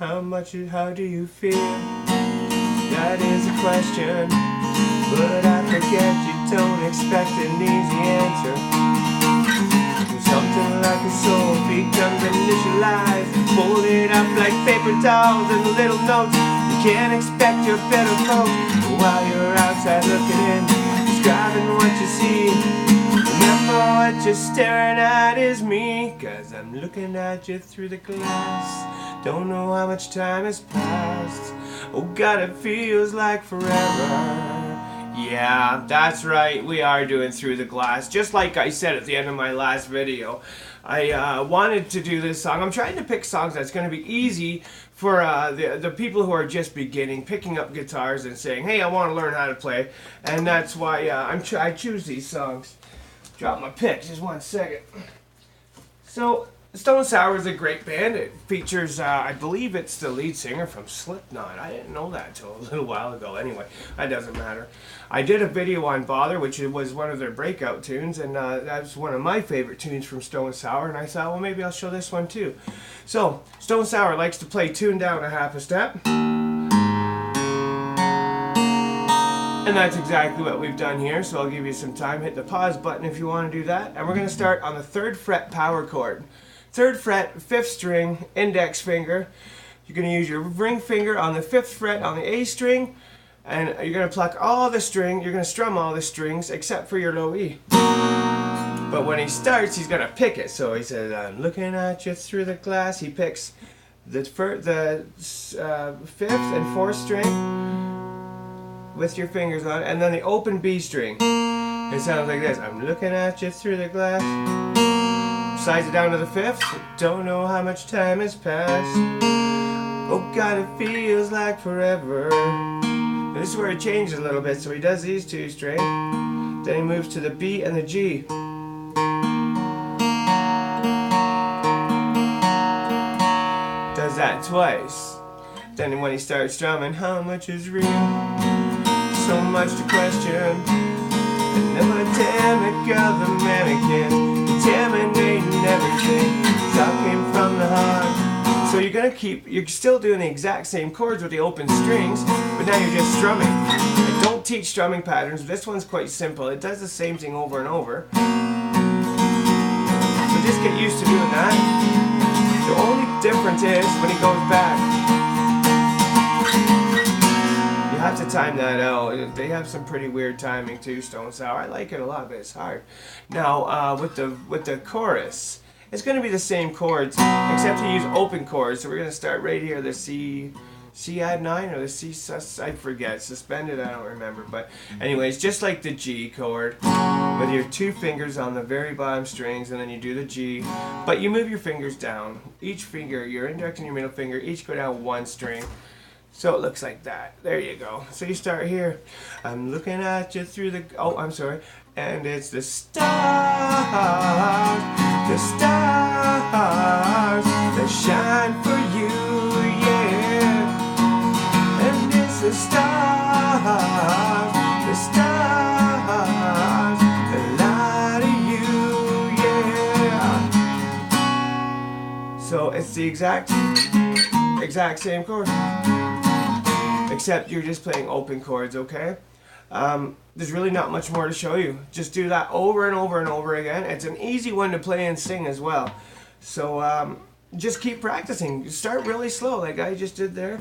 how do you feel? That is a question, but I forget you don't expect an easy answer. Something like a soul becomes initialized, folded up like paper towels and little notes. You can't expect your better folks while you're outside looking in, describing what you see. Remember what you're staring at is me, 'cause I'm looking at you through the glass. Don't know how much time has passed. Oh God, it feels like forever. Yeah, that's right, we are doing Through the Glass. Just like I said at the end of my last video, I wanted to do this song. I'm trying to pick songs that's going to be easy for the people who are just beginning, picking up guitars and saying, hey, I want to learn how to play. And that's why I choose these songs. Drop my pick, just 1 second. So, Stone Sour is a great band. It features, I believe it's the lead singer from Slipknot. I didn't know that until a little while ago. Anyway, that doesn't matter. I did a video on Bother, which was one of their breakout tunes, and that's one of my favorite tunes from Stone Sour, and I thought, well, maybe I'll show this one too. So, Stone Sour likes to play tune down a half a step. And that's exactly what we've done here, so I'll give you some time. Hit the pause button if you want to do that. And we're going to start on the 3rd fret power chord. 3rd fret, 5th string, index finger. You're going to use your ring finger on the 5th fret on the A string, and you're going to pluck all the string, you're going to strum all the strings except for your low E. But when he starts, he's going to pick it. So he says, I'm looking at you through the glass. He picks the 5th and 4th string with your fingers on it, and then the open B string. It sounds like this. I'm looking at you through the glass. Slides it down to the 5th. Don't know how much time has passed. Oh God, it feels like forever. This is where it changes a little bit. So he does these 2 strings. Then he moves to the B and the G. Does that twice. Then when he starts strumming, how much is real? So much to question. The pandemic of the mannequin, contaminating everything, talking from the heart. So you're still doing the exact same chords with the open strings, but now you're just strumming. I don't teach strumming patterns. This one's quite simple. It does the same thing over and over. So just get used to doing that. The only difference is when he goes back. You have to time that out. They have some pretty weird timing too, Stone Sour. I like it a lot, but it's hard. Now with the chorus, it's going to be the same chords, except to use open chords. So we're going to start right here, the C add 9 or the C sus, I forget, suspended, I don't remember. But anyways, just like the G chord, with your 2 fingers on the very bottom strings, and then you do the G, but you move your fingers down. Each finger, your index and your middle finger, each go down 1 string. So it looks like that. There you go. So you start here. I'm looking at you through the... Oh, I'm sorry. And it's the stars that shine for you, yeah. And it's the stars that lie to you, yeah. So it's the exact same chord. Except you're just playing open chords, okay? There's really not much more to show you. Just do that over and over and over again. It's an easy one to play and sing as well. So just keep practicing. Start really slow like I just did there.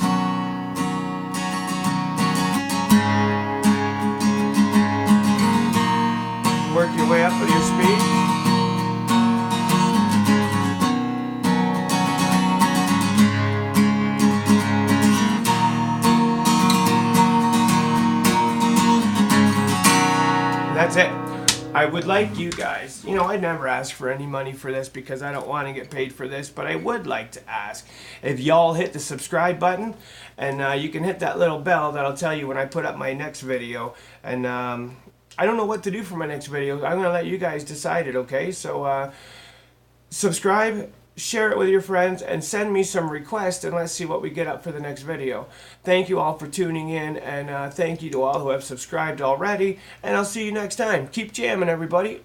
Work your way up with your speed. That's it. I would like you guys, I never ask for any money for this because I don't want to get paid for this, but I would like to ask if y'all hit the subscribe button, and you can hit that little bell that'll tell you when I put up my next video. And I don't know what to do for my next video. I'm going to let you guys decide it, okay? So subscribe, share it with your friends, and send me some requests, and let's see what we get up for the next video. Thank you all for tuning in, and thank you to all who have subscribed already, and I'll see you next time. Keep jamming, everybody.